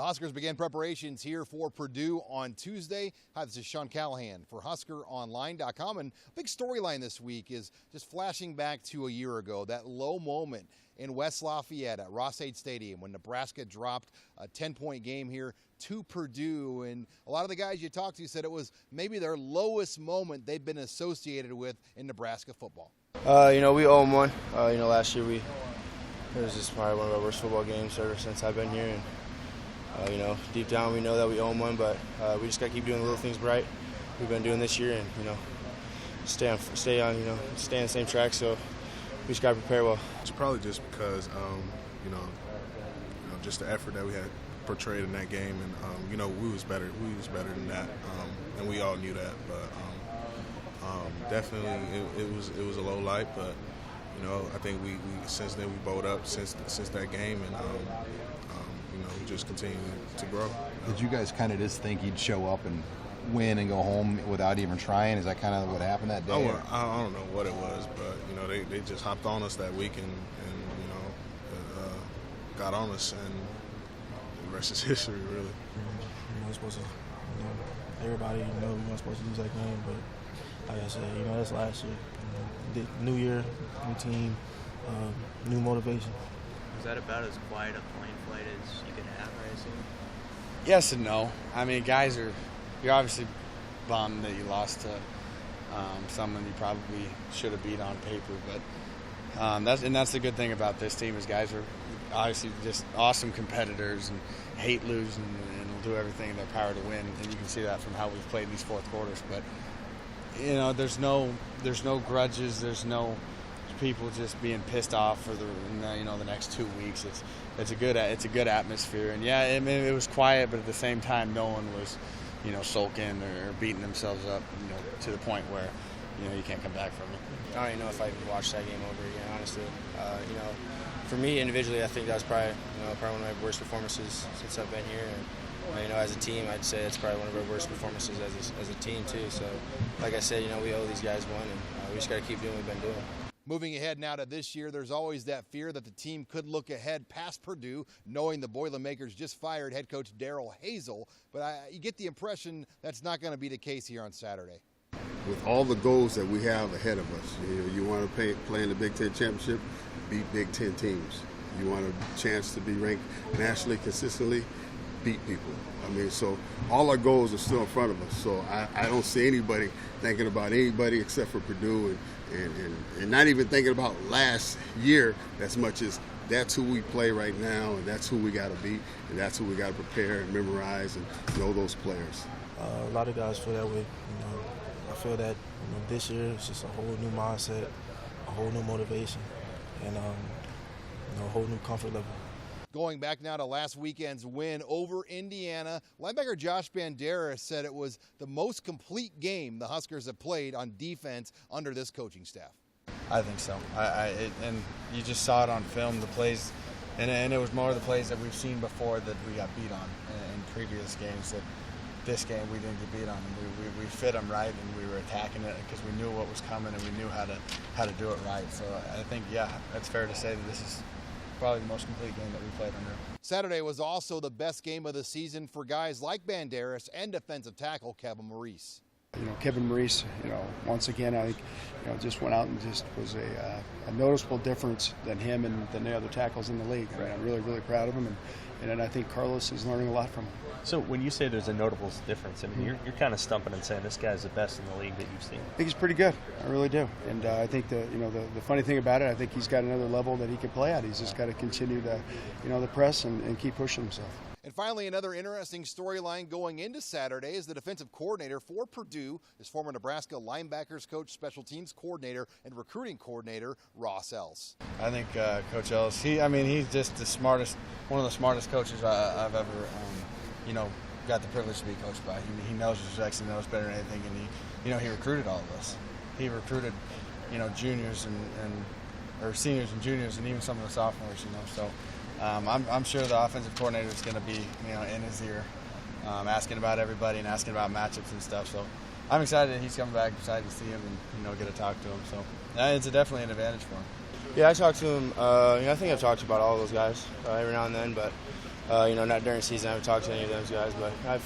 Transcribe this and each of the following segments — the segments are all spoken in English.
Huskers began preparations here for Purdue on Tuesday. Hi, this is Sean Callahan for HuskerOnline.com. And a big storyline this week is just flashing back to a year ago, that low moment in West Lafayette at Ross Els Stadium when Nebraska dropped a 10-point game here to Purdue. And a lot of the guys you talked to said it was maybe their lowest moment they've been associated with in Nebraska football. We owe them one. Last year it was just probably one of our worst football games ever since I've been here. And deep down we know that we owe them one, but we just got to keep doing the little things right. We've been doing this year, and stay on the same track. So we just got to prepare well. It's probably just because just the effort that we had portrayed in that game, and we was better. We was better than that, and we all knew that. But definitely it was a low light. But I think we since then we bowled up since that game, and we just continue to grow. Did you guys kind of just think you'd show up and win and go home without even trying? Is that kind of what happened that day? I don't know what it was, but they just hopped on us that week and got on us, and the rest is history, really. We're supposed to, everybody we weren't supposed to lose that game, but like I said, that's last year. New year, new team, new motivation. Was that about as quiet a plane flight as you could have, I assume? Yes and no. I mean, you're obviously bummed that you lost to someone you probably should have beat on paper, but that's the good thing about this team is guys are obviously just awesome competitors and hate losing and will do everything in their power to win, and you can see that from how we've played these fourth quarters. But there's no grudges, there's no people just being pissed off for the next 2 weeks. It's a good atmosphere, and it was quiet, but at the same time no one was sulking or beating themselves up to the point where you can't come back from it. I don't even know if I can watch that game over again, honestly. For me individually, I think that was probably one of my worst performances since I've been here. And as a team, I'd say it's probably one of our worst performances as a team too. So, like I said, we owe these guys one, and we just got to keep doing what we've been doing. Moving ahead now to this year, there's always that fear that the team could look ahead past Purdue, knowing the Boilermakers just fired head coach Darrell Hazell. But you get the impression that's not going to be the case here on Saturday. With all the goals that we have ahead of us, you want to play in the Big Ten Championship, beat Big Ten teams. You want a chance to be ranked nationally consistently, beat people. So all our goals are still in front of us. So I don't see anybody thinking about anybody except for Purdue and not even thinking about last year as much as that's who we play right now, and that's who we got to beat, and that's who we got to prepare and memorize and know those players. A lot of guys feel that way. I feel that this year it's just a whole new mindset, a whole new motivation, and a whole new comfort level. Going back now to last weekend's win over Indiana, linebacker Josh Banderas said it was the most complete game the Huskers have played on defense under this coaching staff. I think so. And you just saw it on film, the plays, and it was more of the plays that we've seen before that we got beat on in previous games. That this game we didn't get beat on. We fit them right, and we were attacking it because we knew what was coming and we knew how to do it right. So I think it's fair to say that this is probably the most complete game that we played under. Saturday was also the best game of the season for guys like Banderas and defensive tackle Kevin Maurice. Kevin Maurice, once again, I think, just went out and just was a noticeable difference than him and than the other tackles in the league. I'm really, really proud of him, and I think Carlos is learning a lot from him. So when you say there's a notable difference, you're kind of stumping and saying this guy's the best in the league that you've seen. I think he's pretty good. I really do. And I think the funny thing about it, I think he's got another level that he can play at. He's just got to continue to, the press and keep pushing himself. And finally, another interesting storyline going into Saturday is the defensive coordinator for Purdue is former Nebraska linebackers coach, special teams coordinator, and recruiting coordinator Ross Els. I think Coach Els, he's just one of the smartest coaches I've ever, got the privilege to be coached by. He knows his X and knows better than anything, and he recruited all of us. He recruited, juniors or seniors and juniors, and even some of the sophomores. So. I'm sure the offensive coordinator is going to be, in his ear, asking about everybody and asking about matchups and stuff. So I'm excited that he's coming back, excited to see him and, get to talk to him. So it's definitely an advantage for him. Yeah, I talked to him. I think I've talked about all those guys every now and then, but Not during season. I haven't talked to any of those guys, but I've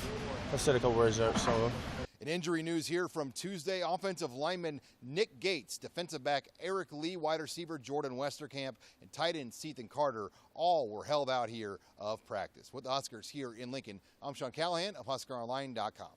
said a couple words to some of them. In injury news here from Tuesday, offensive lineman Nick Gates, defensive back Eric Lee, wide receiver Jordan Westerkamp, and tight end Sethan Carter all were held out here of practice. With the Huskers here in Lincoln, I'm Sean Callahan of HuskerOnline.com.